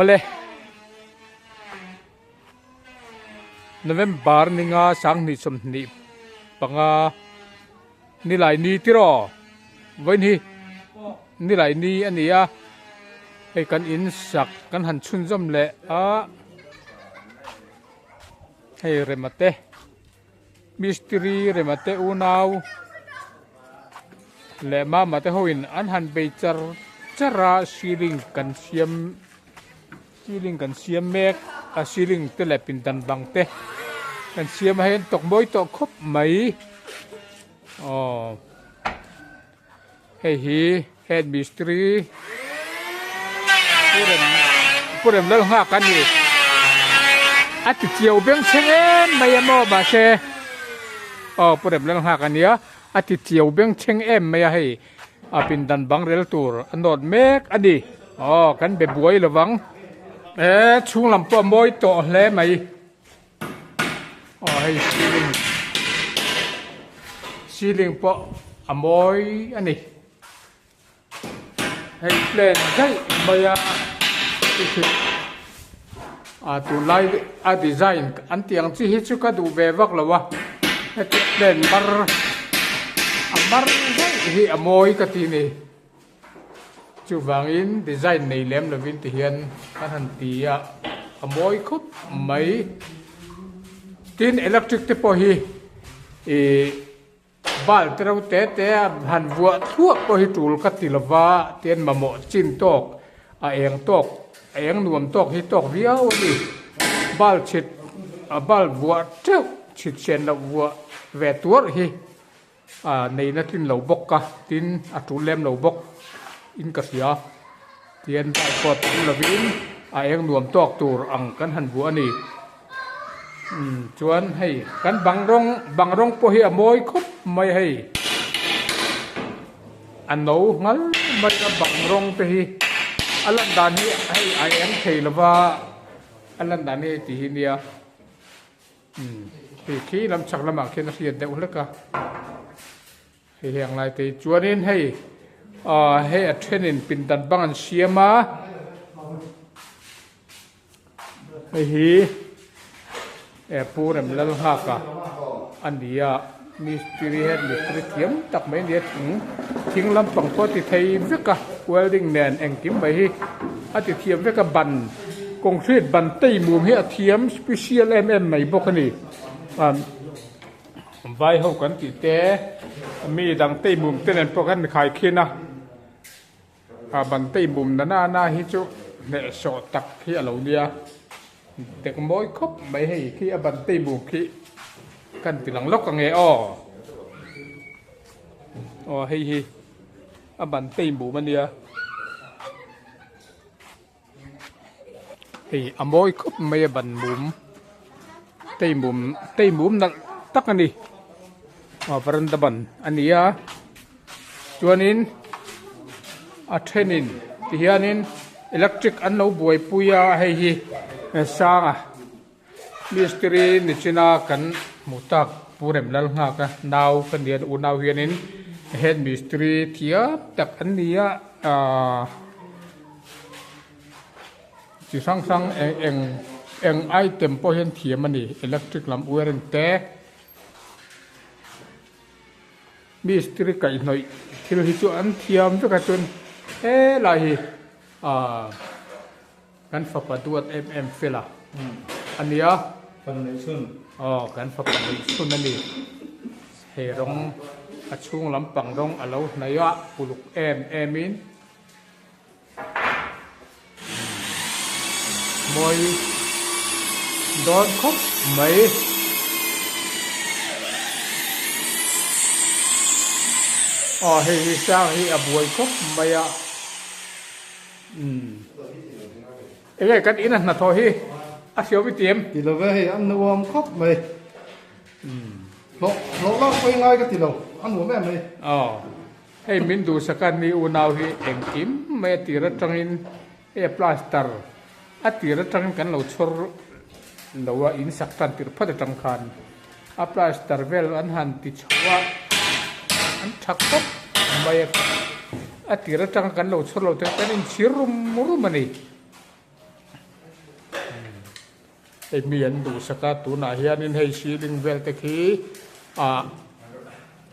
ole November ninga sang ni som ni panga ni lai ni tiro với ni lai ni ania hay kan in sak kan han chun jom le a hay remate mystery remate unau le ma mate hoin an han beichar chara siling kan siam mek a siling te le pin dan bang te kan siam hen tok moi to khop mai hey hi head mystery purem lal ha kan ni ati chiu beng cheng mai mo ba se purem lal ha kan ya ati chiu beng cheng mai hai apin dan bang rel tur anot mek ani kan be buai lawang chung lam po moi to hle mai hay siling po amoy ani hay plan dai maya tu lai design an tiang chi hi chu ka du ve vak lawa he plan bar dai hi amoy ka ti ni chu wangin design nei lem lovin ti hian kan han ti a amoy khop mai tin electric te po hi bal trâu té han vua thuốc po hi tul ka tilwa ten mamo chin tok eng nuam tok hi tok viau ni bal chit bal vua trâu chit chen la vua ve tuar hi nei na tin lo bok ka tin atu lem lo bok in ka sia tien bal pot lovin eng nuam tok tur ang kan han vua ni chuan hay kan bang rong po hi amoy khop mai hay an no ngal mai ka bang rong pe hi alan dan hi hay ai em thei lawa alan dan hi ti hi nia khi lam chak lama khen hian de ulaka hi hang lai te chuan in hay hay a thenin pin dan bang an siama hi purem lal ha ka ania mystery head mystery thiam tak mai ne thing lam pang ko ti thei veka welding nen eng kim bai hi ati thiam veka ban concrete ban tei mum hi a thiam special mai bokani vai ho kan ti te mi dang tei mum ten pokan khai khina ban tei mum na hi chu ne so tak hi alo niaเด็กมอยคบไม่ให้ขี้อบันตีบุกขี้กันติหลังล็อกกันไงให้อบันตีบุมันเดียให้อมอยคบไม่อบันบุมตีบุมนั่นตักอันนี้ปรันตะบันอันนี้จวนนินเทนินที่ฮานินอิเล็กทริกอันเราบวยปุยให้sang mystery ni china kan mutak purem lal nga ka naw kan dian unaw hianin head mystery thiap tak ania chi sang eng item po hian thiam ani electric lam uren te mystery kai noi thil hi chu an thiam chu ka chun lai hi kan fapaduat fela ania foundation kan foundation ani he rong achung lampang rong alo naya puluk in moi don khop mai he sang hi abuai khop maya cái cách in là thôi hi siêu với tiệm thì là về ăn nuông khóc mày nó lóc quay ngay cái thì đâu ăn uống mẹ mày hay mình đủ sakan ni unau hi eng kim me tira tangin plaster tira tangin kan lo chor lo in saktan tir phat tang khan plaster vel an han ti chawa an thakop mai tira tang kan lo chor lo te kan in chirum murumani ไอเมียนดูสกัดตัวนาเฮียนินให้ซีลิงเวลตะคี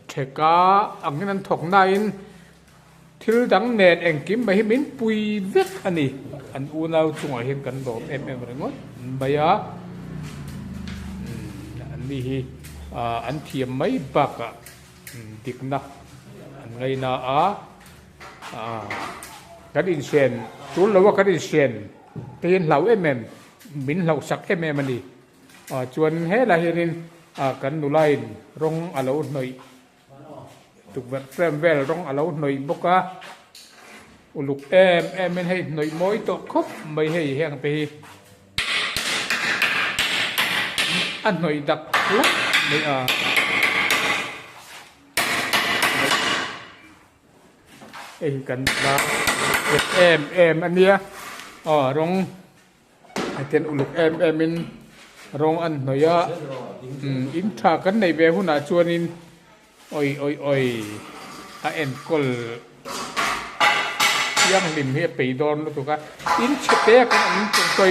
เทกาอังนั้นถกนายทิลดังเนตเองกิมไปให้มินปุยเวกอันนี้อันอูนเอาจงเห็นกันโดดเอ็มเรื่องนั้นใบยาอันนี้อันเทียมไม่บักอ่ะดิกนะอันไงนะกันอินเชนจุลแล้วว่ากันอินเชนเตียนเหล่าเอ็มมินเหล่าสักเอ็มมันดีจวนเฮลาเฮรินกันนุไลน์รงอลาวหน่อยตุกแบบเฟรมเวลรงอลาวหน่อยบกะอุลุกเอ็มมันให้หน่อยมอยตกคบไม่ให้แห้งไปอันหน่อยดักลักไม่เองกันละเอ็มอันเนี้ยรงไอเทนอุลุกเอ็มมินรงอันหน่อยอินทากันในเวหุนาชวนินโอยเอ็นกอลยังลิมเฮไปโดนแล้วถูกกันอินเชเตกันอินตัว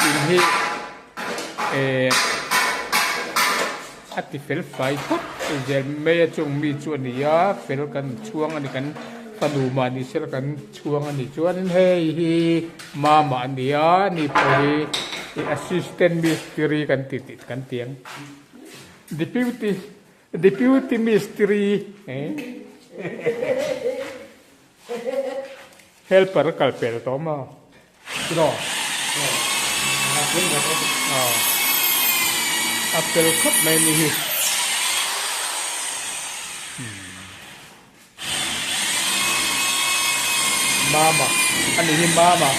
อินเฮอัติเฟลไฟทับเจลเมียจงมีชวนนี้เฟลกันช่วงอันนี้กันฟาดูมานี่เสร็จกันช่วงอันนี้ชวนเฮมาอันนี้นี่พอดี assistant mystery kan titit kan tiang deputy mystery helper kalpel to ma kilo apel kop mai ni mama ani hi mama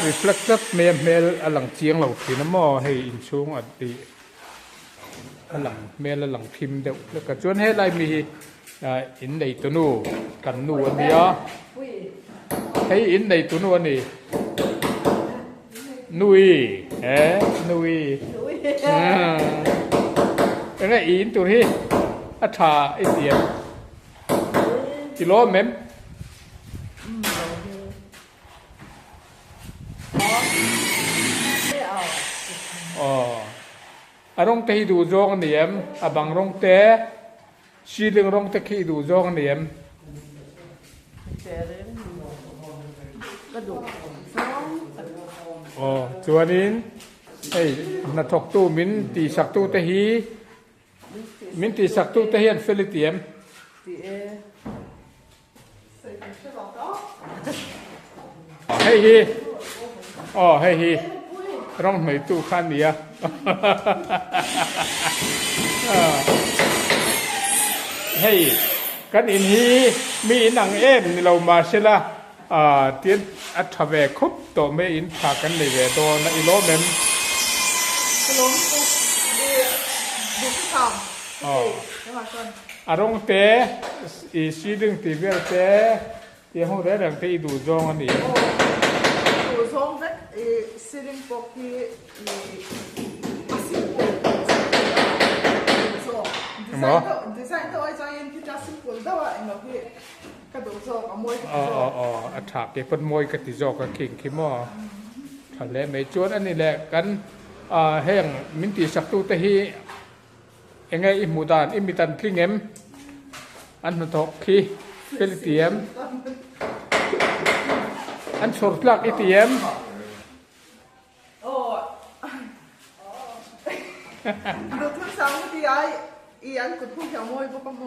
reflected เมลหลังเจียงเหล่าที่น้ำมอให้อินช่วงอัดดีหลังเมลหลังพิมพ์เดี๋ยวแล้วก็ชวนให้ไรมีอินในตัวนู้กันนูอันนี้ให้อินในตัวนู้นนี่นุยนุยแล้วก็อินตัวที่อัฐาไอเดียกิโลเมตรรองเตะดูจงเนียมบังรองเตะชีดึงรองเตะขี้ดูจงเนียมจวนนี้นัทกตู้มินตีสักตู้เตหีมินตีสักตู้เตหีอันฟิลิเตียมให้ฮีให้ฮีร้องหน่อยตู้ขันนี้ให้กันอินฮีมีหนังเอ็มเรามาเชล่าเตียนอัฐเวคุบตัวไม่อินพากันในเวโดนอิโลเมนดูที่ทำอารมณ์เตะอีซีดึงตีเวลเตะเดี๋ยวห้องเรื่องเตะดูจงอันนี้ดูจงเด็กซีดึงปกที่อาศิลป์ดีไซน์ตัวไอ้ใจเย็นที่จะสิบคนแต่ว่าไอ้หนูพี่กระดูกโซ่กับมวยอัฐาเก็บเป็นมวยกติจอกกับขิงขี้หม้อทะเลไม่จวนอันนี้แหละกันแห้งมินตีสักตู้ตะฮียังไงอิมูดานอิมิตันคลิงเอ็มอันนั้นทอกขี้เฟลิเตียมอันสดลักอิเตียมดูทุกสามที่ไอ้อันกุดพุ่งแถวมวยบุกโม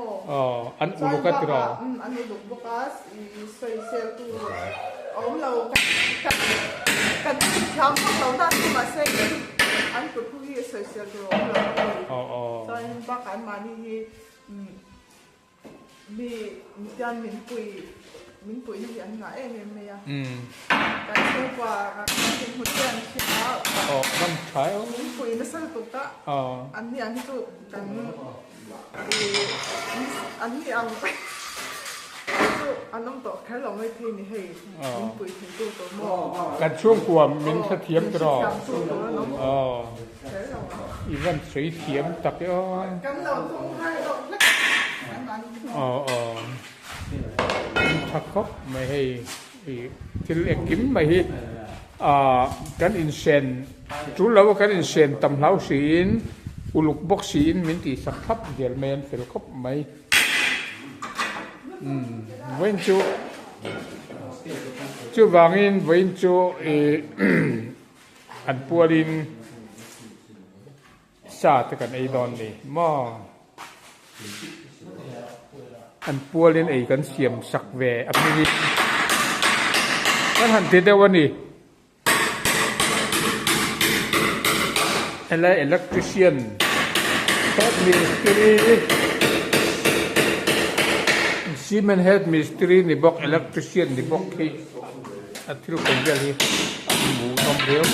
อันอุลุกัตรออันนี้บุกบุกัสใส่เซลตัวเรากันทำพวกเราได้ที่มาเซ็งอันกุดพุ่งที่ใส่เซลตัวเราใส่บักอันมานี่มีจานมินปุยนี่อันไหนเองเนี่ยการเชื่อว่าการเป็นหุ่นยนต์ที่เขามันใช่มินปุยนั่นสักตุ๊กตาอันนี้ตัวกันอันนี้เอาไปตัวอันน้องต่อแค่เราไม่ทีนี่ให้มินปุยถึงตัวหม้อการช่วงกว่ามินเทียมตลอดอีวันสวยเทียมตักกันเราต้องให้เราเล็กชักคบไม่ให้ที่เล็กกิมไม่ให้ kan in sen chú lâu kan in sen tầm lau xin uluk bốc xin mình thì sắc thấp gel men fel khop mai when chú vangin when chú an pualin sa te kan ei don ni mo an pualin ei kan siam sak ve apni kan han te dewani electrician head ministry Siemens head ministry ni bok electrician ni bok ki athiru ko gel hi mu nom reu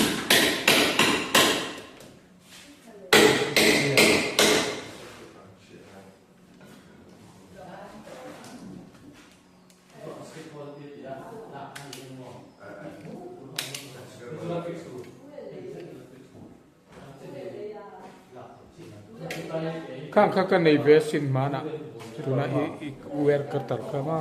kang kha kan nei ve sin mana tuna I wer kartar kama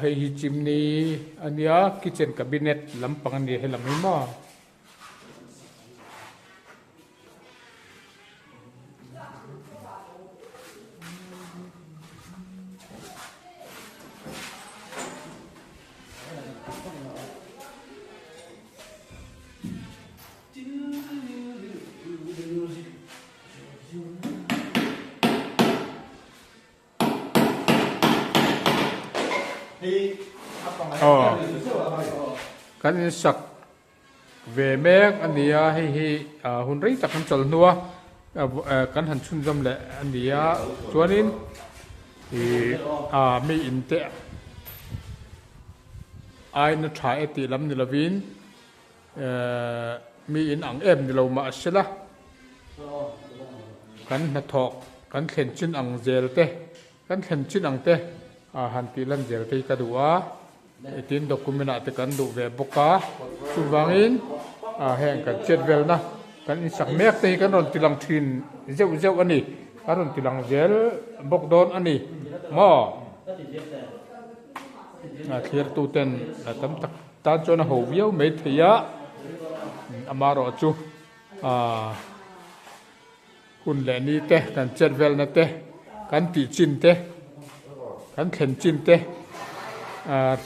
hei hi chimney ania kitchen cabinet lampang ani helam ma kan in sak ve mek ania hei hi hun rei tak kan chol nuwa kan han chun jam le ania chuanin hi mi in te ai na tha eti lam ni lovin mi in ang em ni lo ma asela kan na thok kan thlen chin ang zel te kan thlen chin ang te han ti lan zel te ka duwa tin document te kan du ve boka chuwangin heng kan chet vel na kan in sak mek te kan ron tilang thin zeu zeu ani kan ron tilang zel bok don ani mo clear tu ten tam tak ta chona ho viau me thia amaro chu hun le ni te kan chet vel na te kan ti chin te kan thlen chin te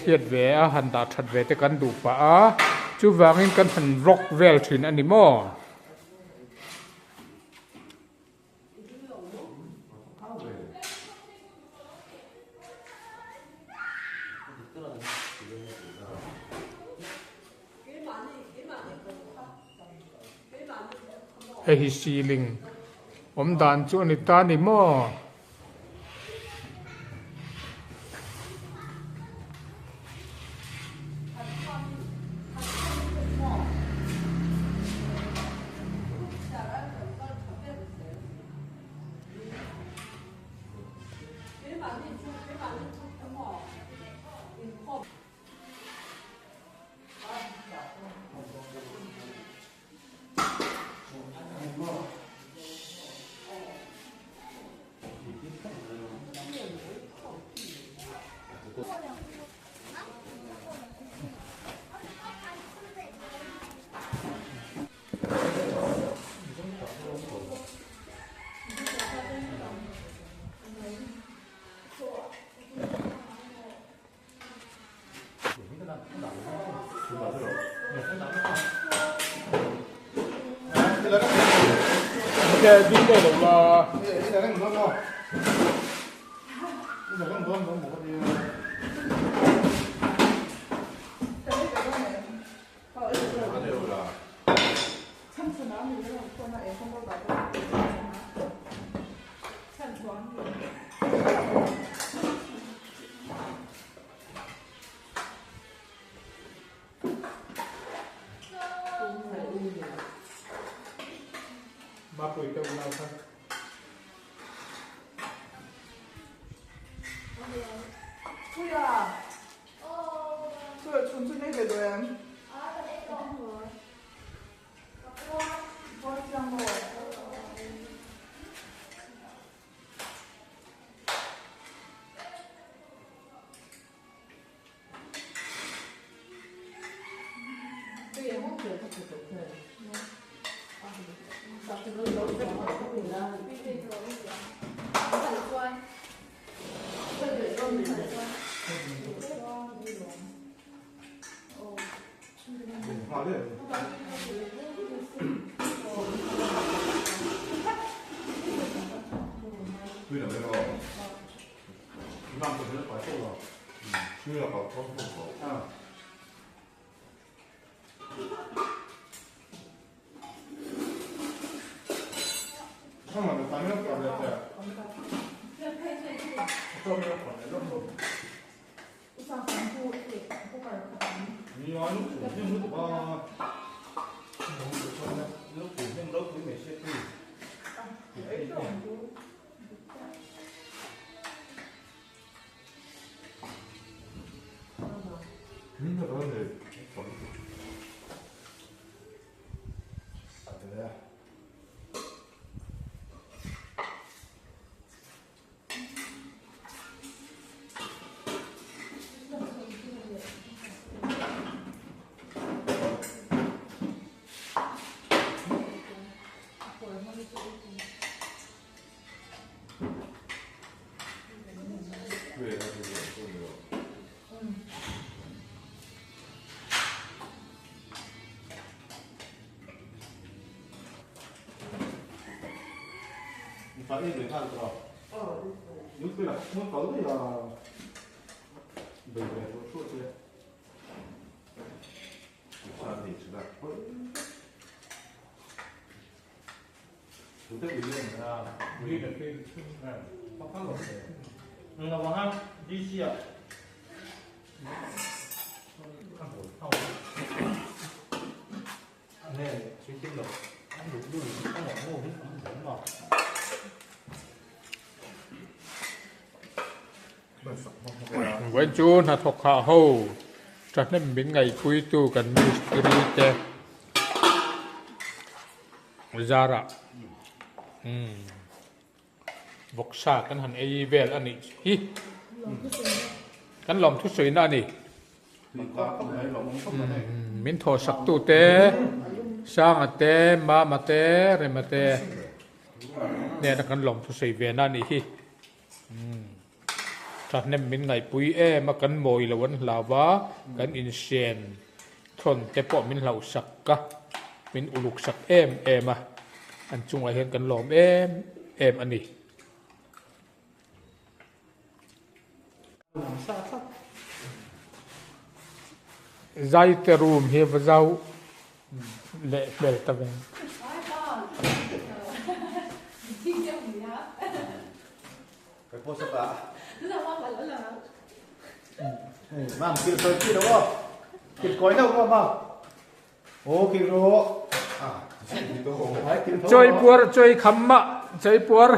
thiệt về hành đạt thật về tới căn đủ pa chú vàng in căn phần rock vel thuyền anh mo hi ceiling đàn chỗ này ta ni mo cái dính đây là ba tuổi đâu nào thôi 好的。对了，那个，那不是白瘦了，吃了好多好。啊。看嘛，反正搞的对。照片搞的那么。你要有普遍的话，有普遍都可以买些对。那当然得。啥的呀？对，它这个都没有。你发现没看是吧？哦，有对了，我搞对了。对对，我说的。上你吃的。有这个用啊，有的可以吃，哎，他看了没？那往上一起啊。看我，看我。那谁听了？有看网络没什么嘛？When June had Hoka Ho, Chatham Bingai Puitu can Mystery Zara. Voksa kan han ei vel ani hi kan lom thu sui na ni min tho sak tu te sang ate ma ma te re ma te ne na kan lom thu sui ve na ni hi thật nên mình ngày bùi e mà cần mồi là vẫn là vá cần in sen thon te po mình lau sak ka mình uluk sak em à anh chung lại hiện cần lom em anh đi zai te room he vazau le bel ta ven cái phố sắp đã. Mang kia tới kia đúng không? Kia cối đâu không mà? Ô kia rồi. chơi khăm chơi puar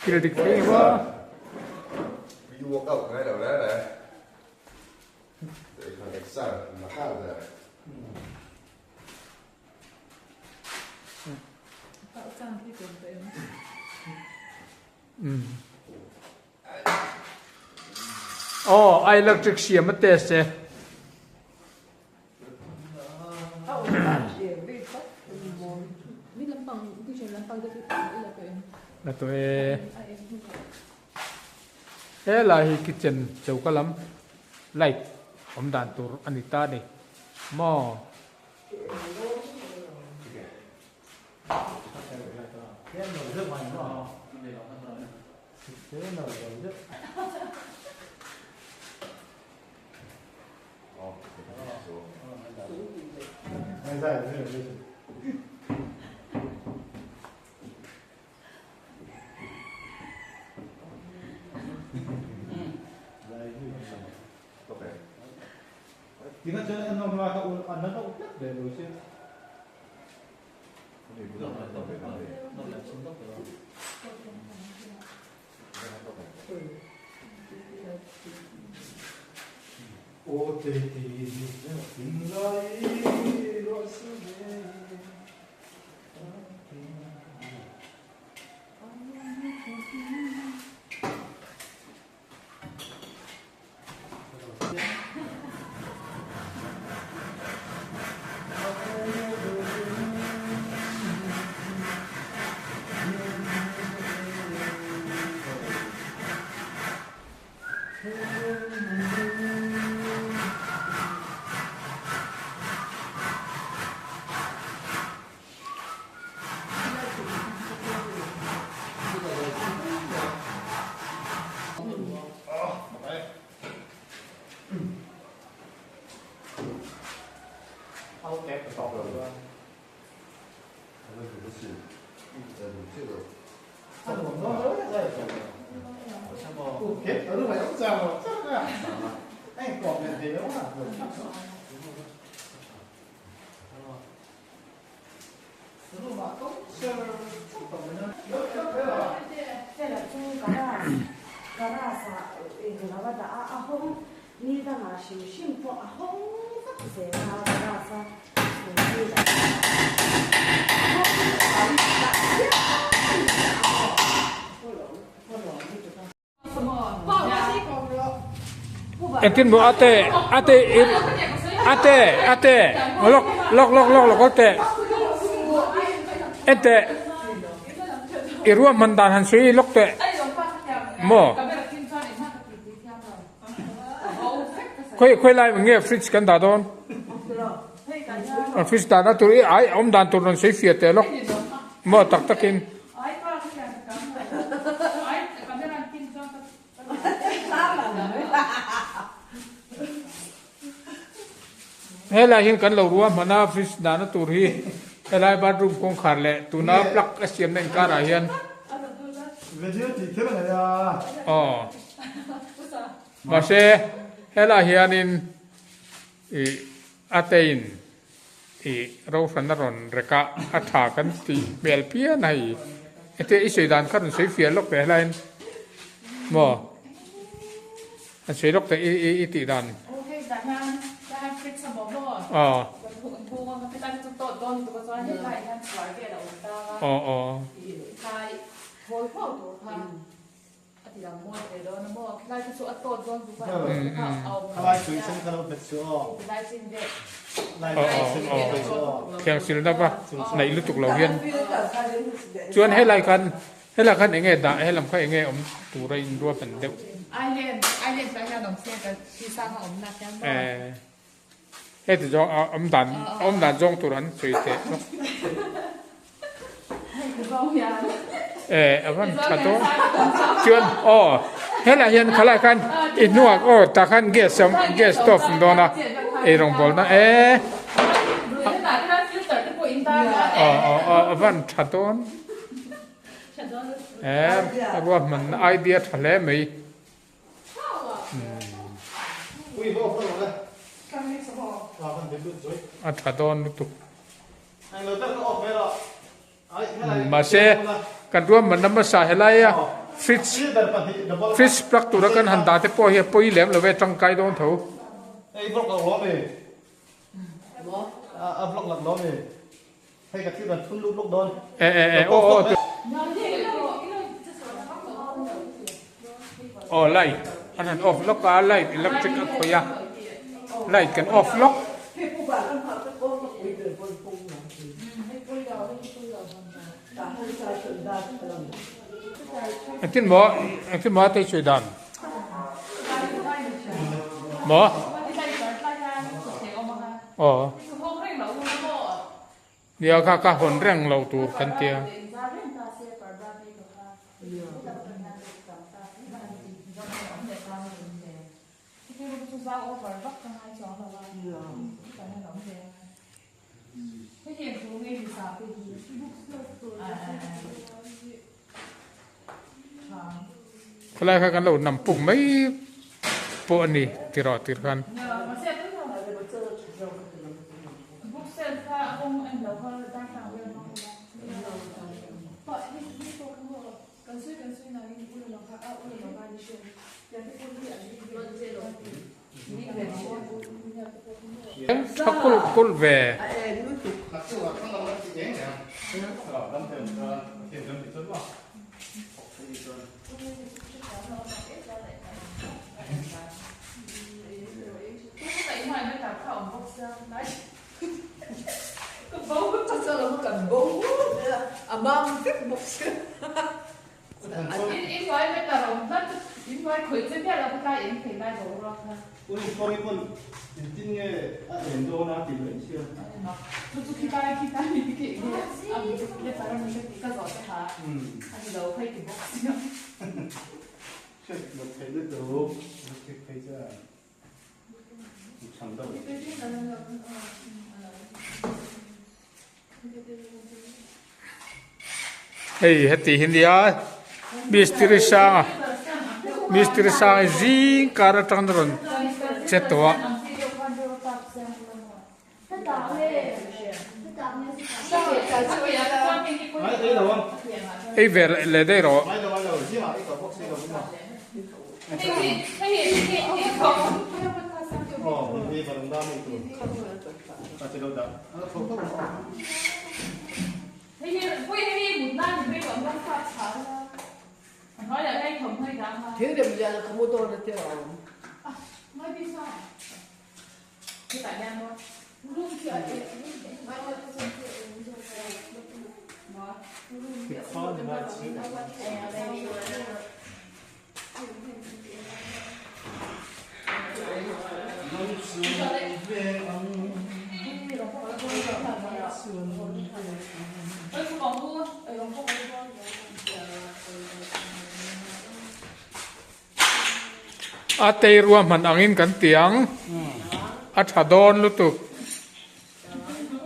kia đi cái quá ví dụ cậu ngay đầu đấy này để thằng cách xa mà khác rồi electric shear mất test xe là tôi thế là hi kitchen chầu cá lắm lại ông đàn tur Anita này mò Kita jangan nongkrong atau anak atau dari Rusia. Oh, teti, tinggai rosne. Hết ở lúc này ông giàu chắc là anh cọp này thế đó à.这了中嘎达啥，个那个阿红，你的嘛是幸福阿红，这那嘎达啥，你的。tin bo ate lok te ate irua mandan han sui lok te mo khoi lai nge fridge kan da don fridge da na turi ai om dan tur non sui fiat te lok mo tak takin hela hin kan lo ruwa mana fridge da na tur hi helai bathroom kong khar le tu na plug asiam nen ka ra hian Video thì thế này à. Mà se hela hianin atein rau fanaron reka atha kan ti belpia nai ete isoidan kan sei fial lok pe lain mo an sei lok te ti dan Lại chuyện sinh cái nó bị sửa. Keng sil na ba nai lutuk lo hian chuan helai kan enge da helam kha enge om turai in ruwa pen deu ai lên phải ra đồng xe cái khi sang ông nát em he ti jong om dan jong turan sui te avan khato chuan hela hian khala kan inuak ta khan gas stove dona rong bol na avan khaton ruwa man idea thale mai Ui, vô không rồi. Vào phần đến được rồi. khaton lutuk Anh nói tất cả off rồi. Ai thế này. mà se kan ruwa man nam sa helai fridge plug tu ra kan han da te po hi poi lem lo ve tang kai don tho Ê, vlog lạc ló về. Vlog lạc ló về. Hay cả khi là thun lúc đón. light an off lock light electric ko ya light kan off lock tin mo te chui dan mo dia ka hon reng lo tu kan tia Kalau kan lo nampung mai po ni tiro kan kul ve Mom thích một sự ít nói với tờ rồng rất ít nói khởi trước kia là cái em phải lại đổ rồi Ui, con tin nghe đến đâu na tìm đến chưa? 또 기다려 이게 내 사람은 이거 어떻게 하? 아니 너 회기 먹으면 Một thấy được đâu, một thấy ra chẳng đâu. hey hati hindia bistiri sa Mistri sang zing kara tang ron chetua Ai đây đâu không? ei ver le dei ro Ai đâu chứ mà cái cậu xe đâu đúng không? Đi vào đám mình tụi. Ta sẽ đâu đó. Không không. Thế thì bây giờ là không ô tô được chưa? Cái con thì là chứ. ate ruam han angin kan tiang a thadon lutuk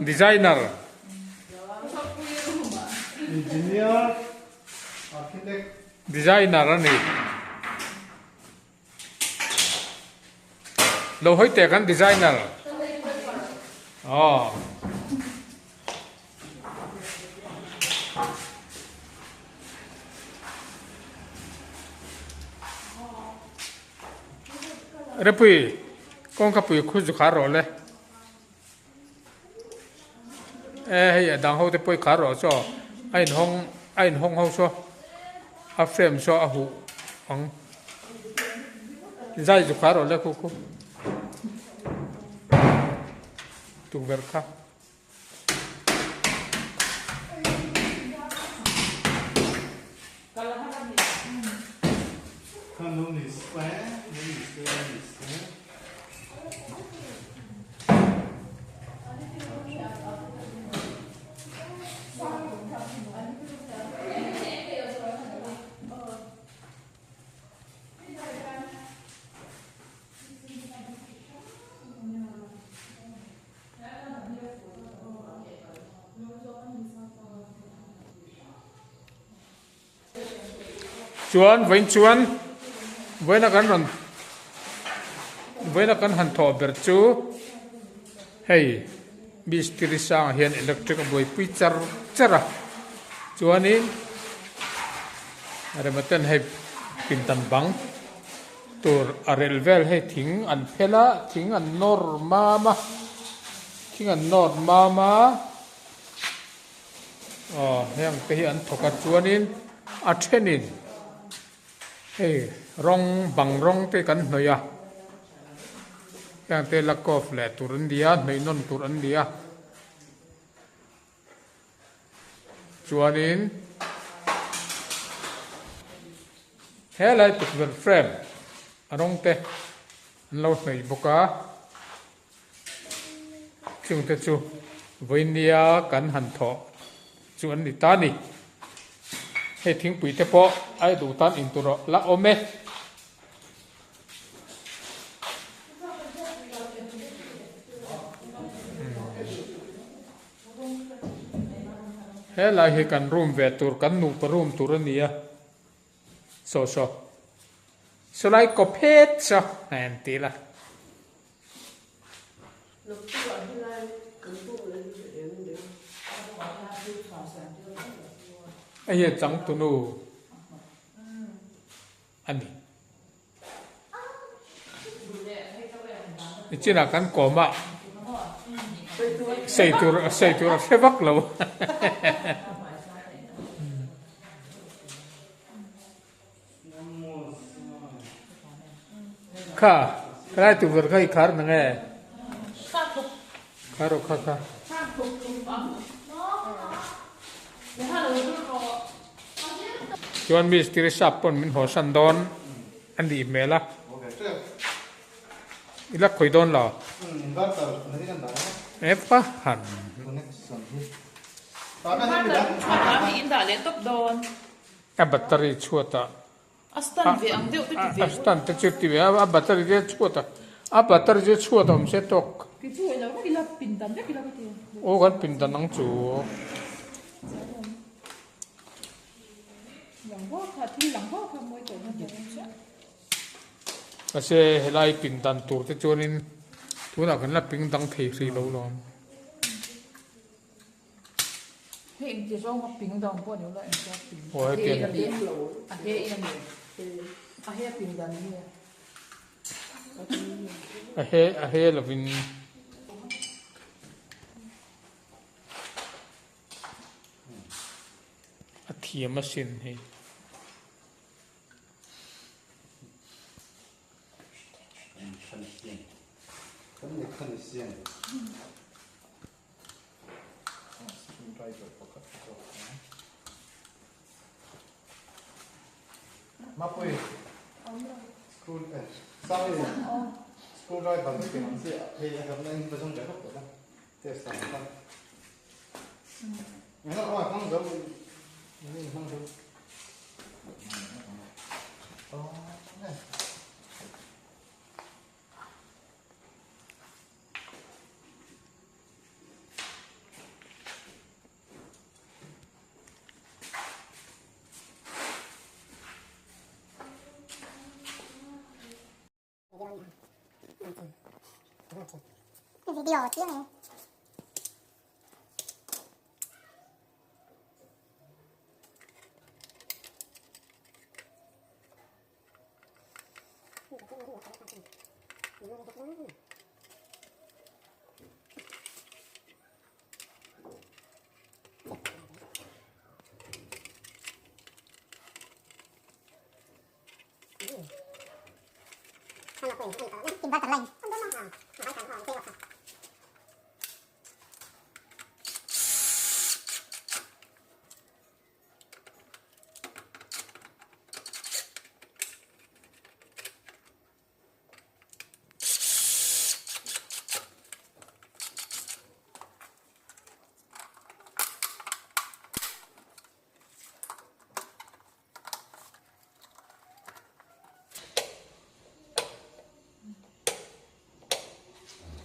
designer Engineer, architect. designer ani lo hoi te kan designer oh repui con kapui khu zu kharo le hey dang ho te poi kharo cho ai hong ho so a frame so a hu ang zai zu kharo le khu tu ver kha Kanun is square, nun is square is square. chuan với nó cắn với nó cắn hàn thọ bер chu hey mistri sang hian electric boy picture chara chuan in are maten hey pintan bang tur arel vel hey thing an phela thing an norma hang te hi an thoka chuan in a thenin hey rong bang rong te kan hnoya yang te lakof le turan dia nei non turan dia chuanin helai picture frame arong te lo nei boka chung te chu voinia kan han tho chuan ni ta ni he thing pui te po ai du tan in tu ro la ome he lai he kan room ve tur kan nu pa room tur ania so lai ko phet so an ti la ai he chang tu nu ani ichina kan ko ma sei tur se vak lo kha krai tu ver khai khar na nge kharo kha chuan mistri sap pon min ho san don an di mela ila khoi don la Inverter, nanti kan dah. epa han Connection. Tapi nanti dah. Kami indah le top don. a battery chuata Astan ve ang deu tu ve. astan te chuti ve a battery je chuata a battery je chuata om se tok Ki chu elo ko ila pindan de kila ko. o kan pin dan ang chu Yang ho kha thi lang ho kha moi to na de. ก็เช่ไล่ปิงตันตัวจะจวนนินตัวหนักกันละปิงตังเทสีโลลอน Thế em chỉ cho bình đồng của nếu là em cho bình. Ủa, Thế tiền. là điểm lỗ. À thế em này. À thế bình đồng như này. อะเฮละวินอะเทียมสินเฮ Kan ni kan siang. Mapui. School sao vậy? School drive bằng cái bằng gì? Thì hôm nay tôi không giải thích được đâu. Test sao không? Nó không giống không giống. Này. Video chứ này. Tìm ba tầng lành. Không đúng không? Ba tầng còn kêu à.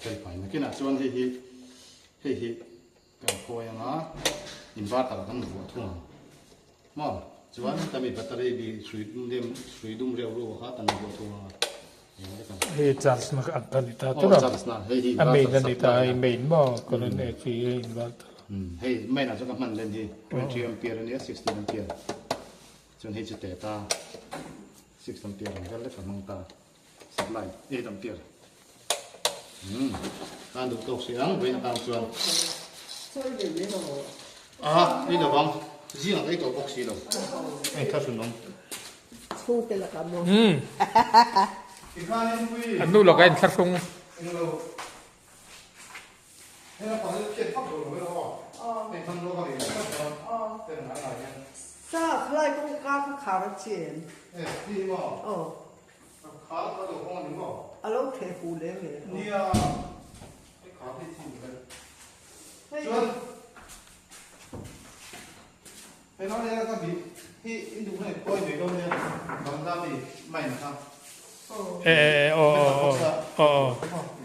Cái phải cái nào chuan hi cái phôi nó inverter là cái nụ thùng mà chuan ta bị battery bị suy đun rêu rô hết ta nụ thùng เฮจัสมาอันตันตา oh ตัว charge na hi อเมนนิตาเมนบ่ก็เลยเนี่ยฟีอินวัต hey mai na chuan man len hi 20 ampere ni 60 ampere chuan hi chute ta 6 ampere gal le ka mang ta supply 8 ampere kan du tok siang với tang chuan đi đâu bang riêng cái tổ bốc xì đâu anh thắt xuống nóng Thu tên là cả một. อันนู้นเราก็เห็นคัดทรง Sao lại cũng cao cái khảo nó chuyện. Alo thể phụ lên vậy. Cái nó đây là cái bị khi in đúng này coi về đâu nha, bằng ra thì mày là sao? เออโอ้โอ้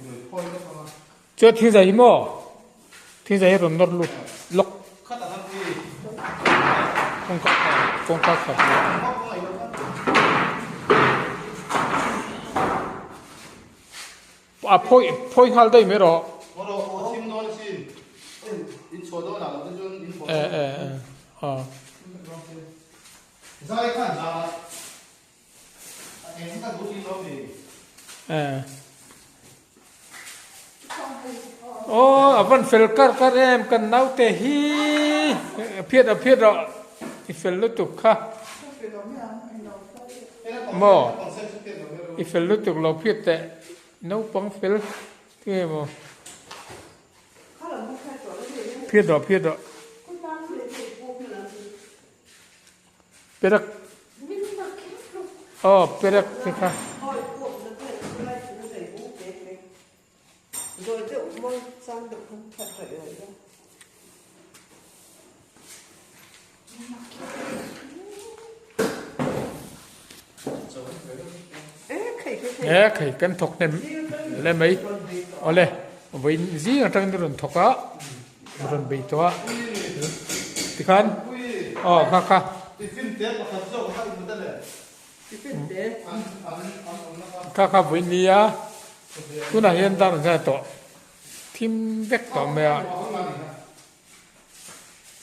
Rồi coi nó sao? จวดทิ้งใส่หิมอทิ้งใส่ให้รนนดลุกลก Khát là thằng gì? คงคักครับ Khóc có mày đâu khát? อ่ะพ่อยหัลได้ไหมหรอ Mà đâu có chim non xin, in số đó là nó cho in số. เอออ๋อ Ra cái khán giả, em ta đúng đi đâu thì เออโอ้อวันเฟลกัดแอมกันน้าเตฮีเพียดเราอีเฟลลุตุกค่ะ มอ อีเฟลลุตุกเราเพียดแต่น้าปังเฟลที่ไงบ่เพียดเราเป็นรักอ๋อเป็นรักสิค่ะ Rồi tự mong sang được không thật vậy rồi đó. Ê, khẩy cân thọc này lên mấy ở đây với gì ở trong đường thọc á đường bị to thì khăn khá thì phim tiết mà khát dầu hay một tên này Different day. Kaka Vinia, Tuna Hiendan Zato, Tim Vector Mea.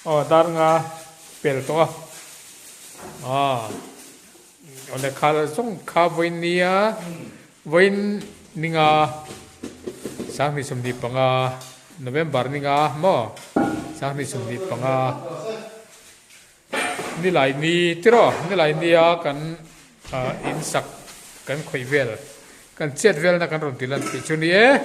Oh, Darnga Pelto. Ah, on the color song Cavinia, Win Ninga, Sang Nisum Dipanga, November Ninga, Mo, Sang Nisum Dipanga. Nilai ni tiro, nilai nia kan insak kan khoi vel kan chet vel na kan ron tilan ti chu ni e